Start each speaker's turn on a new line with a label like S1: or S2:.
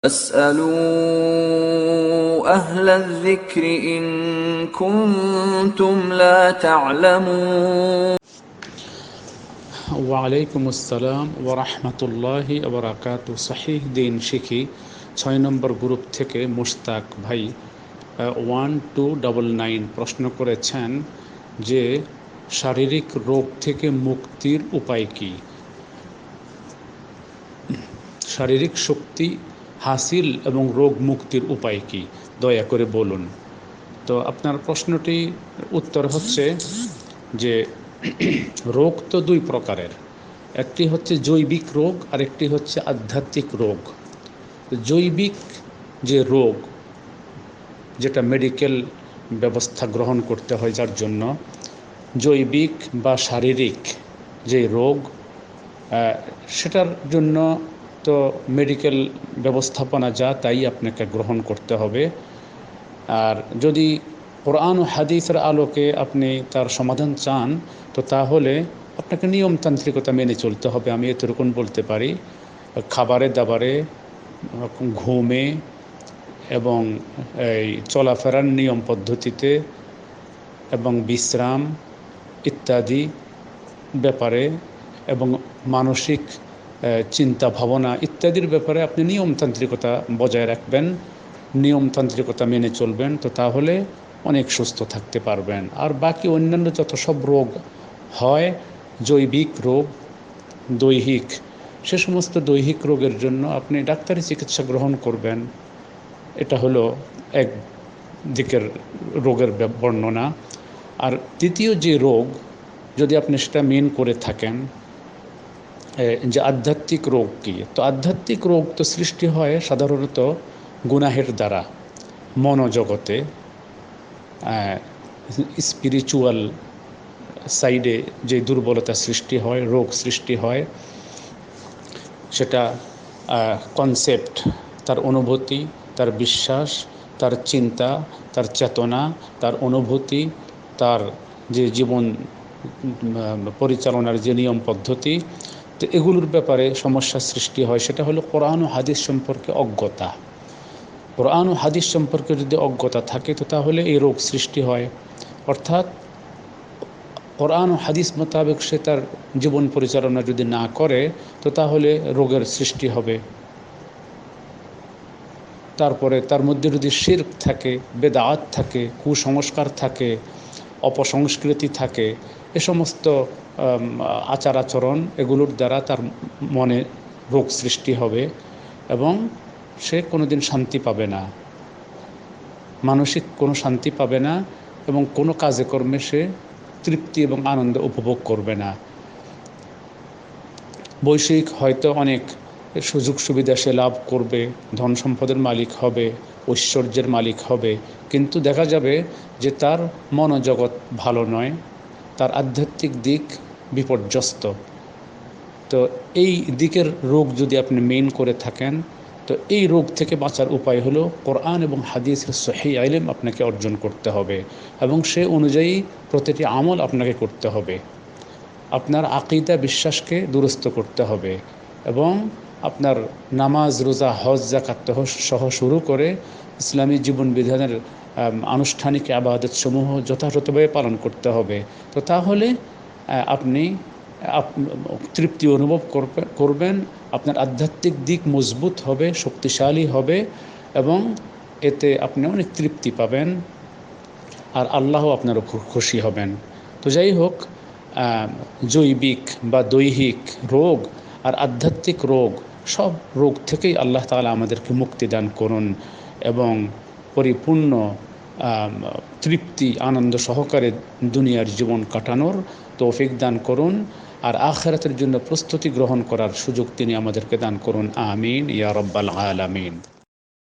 S1: فاسألوا أهل الذكر إن كنتم لا تعلمون
S2: ওয়ালাইকুম আসসালাম ওরহমতুল্লাহি ওবরাকাতু। সহিহ দিন শিখি 6 নম্বর গ্রুপ থেকে মুশতাক ভাই 1299 প্রশ্ন করেছেন যে শারীরিক রোগ থেকে মুক্তির উপায় কি, শারীরিক শক্তি হাসিল এবং রোগ মুক্তির উপায় কি, দয়া করে বলুন। তো আপনার প্রশ্নটি উত্তর হচ্ছে যে রোগ তো দুই প্রকারের, একটি হচ্ছে জৈবিক রোগ আর একটি হচ্ছে আধ্যাত্মিক রোগ। জৈবিক যে রোগ, যেটা মেডিকেল ব্যবস্থা গ্রহণ করতে হয়, যার জন্য জৈবিক বা শারীরিক যে রোগ, সেটার জন্য তো মেডিকেল ব্যবস্থাপনা যা তাই আপনাকে গ্রহণ করতে হবে। আর যদি কোরআন ও হাদিসের আলোকে আপনি তার সমাধান চান, তো তাহলে আপনাকে নিয়মতান্ত্রিকতা মেনে চলতে হবে। আমি এতটুকু বলতে পারি, খাবারে দাবারে, ঘুমে এবং এই চলাফেরার নিয়ম পদ্ধতিতে এবং বিশ্রাম ইত্যাদি ব্যাপারে এবং মানসিক চিন্তা ভাবনা ইত্যাদির ব্যাপারে আপনি নিয়মতান্ত্রিকতা বজায় রাখবেন, নিয়মতান্ত্রিকতা মেনে চলবেন, তো তাহলে অনেক সুস্থ থাকতে পারবেন। আর বাকি অন্যান্য যত সব রোগ হয়, জৈবিক রোগ, দৈহিক, সে সমস্ত দৈহিক রোগের জন্য আপনি ডাক্তারি চিকিৎসা গ্রহণ করবেন। এটা হলো এক দিকের রোগের বর্ণনা। আর দ্বিতীয় যে রোগ, যদি আপনি সেটা মেন করে থাকেন, যে আধ্যাত্মিক রোগ কি, তো আধ্যাত্মিক রোগ তো সৃষ্টি হয় সাধারণত গুনাহের দ্বারা, মনোজগতে স্পিরিচুয়াল সাইডে যে দুর্বলতা সৃষ্টি হয়, রোগ সৃষ্টি হয়, সেটা কনসেপ্ট, তার অনুভূতি, তার বিশ্বাস, তার চিন্তা, তার চেতনা, তার অনুভূতি, তার যে জীবন পরিচালনার যে নিয়ম পদ্ধতি, তো এগুলোর ব্যাপারে সমস্যা সৃষ্টি হয়। সেটা হলো কোরআন ও হাদিস সম্পর্কে অজ্ঞতা। কোরআন ও হাদিস সম্পর্কে যদি অজ্ঞতা থাকে, তো তাহলে এই রোগ সৃষ্টি হয়। অর্থাৎ কোরআন ও হাদিস মোতাবেক সে তার জীবন পরিচালনা যদি না করে, তো তাহলে রোগের সৃষ্টি হবে। তারপরে তার মধ্যে যদি শিরক থাকে, বেদাত থাকে, কুসংস্কার থাকে, অপসংস্কৃতি থাকে, এ সমস্ত আচার আচরণ, এগুলোর দ্বারা তার মনে রোগ সৃষ্টি হবে এবং সে কোনোদিন শান্তি পাবে না, মানসিক কোনো শান্তি পাবে না এবং কোনো কাজে কর্মে সে তৃপ্তি এবং আনন্দ উপভোগ করবে না। বৈষয়িক হয়তো অনেক সুযোগ সুবিধা সে লাভ করবে, ধন সম্পদের মালিক হবে, ঐশ্বর্যের মালিক হবে, কিন্তু দেখা যাবে যে তার মনোজগৎ ভালো নয়, তার আধ্যাত্মিক দিক বিপর্যস্ত। তো এই দিকের রোগ যদি আপনি মেইন করে থাকেন, তো এই রোগ থেকে বাঁচার উপায় হলো কোরআন এবং হাদিসের সহিহ ইলম আপনাকে অর্জন করতে হবে এবং সে অনুযায়ী প্রতিটি আমল আপনাকে করতে হবে। আপনার আকীদা বিশ্বাসকে দুরস্ত করতে হবে এবং আপনার নামাজ, রোজা, হজ, যাকাত সহ শুরু করে ইসলামী জীবন বিধানের আনুষ্ঠানিক ইবাদত সমূহ যথাযথভাবে পালন করতে হবে। তো তাহলে আপনি তৃপ্তি অনুভব করবেন, আপনার আধ্যাত্মিক দিক মজবুত হবে, শক্তিশালী হবে এবং এতে আপনি অনেক তৃপ্তি পাবেন আর আল্লাহ আপনার উপর খুশি হবেন। তো যাই হোক, জৈবিক বা দৈহিক রোগ আর আধ্যাত্মিক রোগ, সব রোগ থেকেই আল্লাহ তাআলা আমাদেরকে মুক্তি দান করুন এবং পরিপূর্ণ তৃপ্তি আনন্দ সহকারে দুনিয়ার জীবন কাটানোর তৌফিক দান করুন আর আখিরাতের জন্য প্রস্তুতি গ্রহণ করার সুযোগ তিনি আমাদেরকে দান করুন। আমিন ইয়া রাব্বাল আলামিন।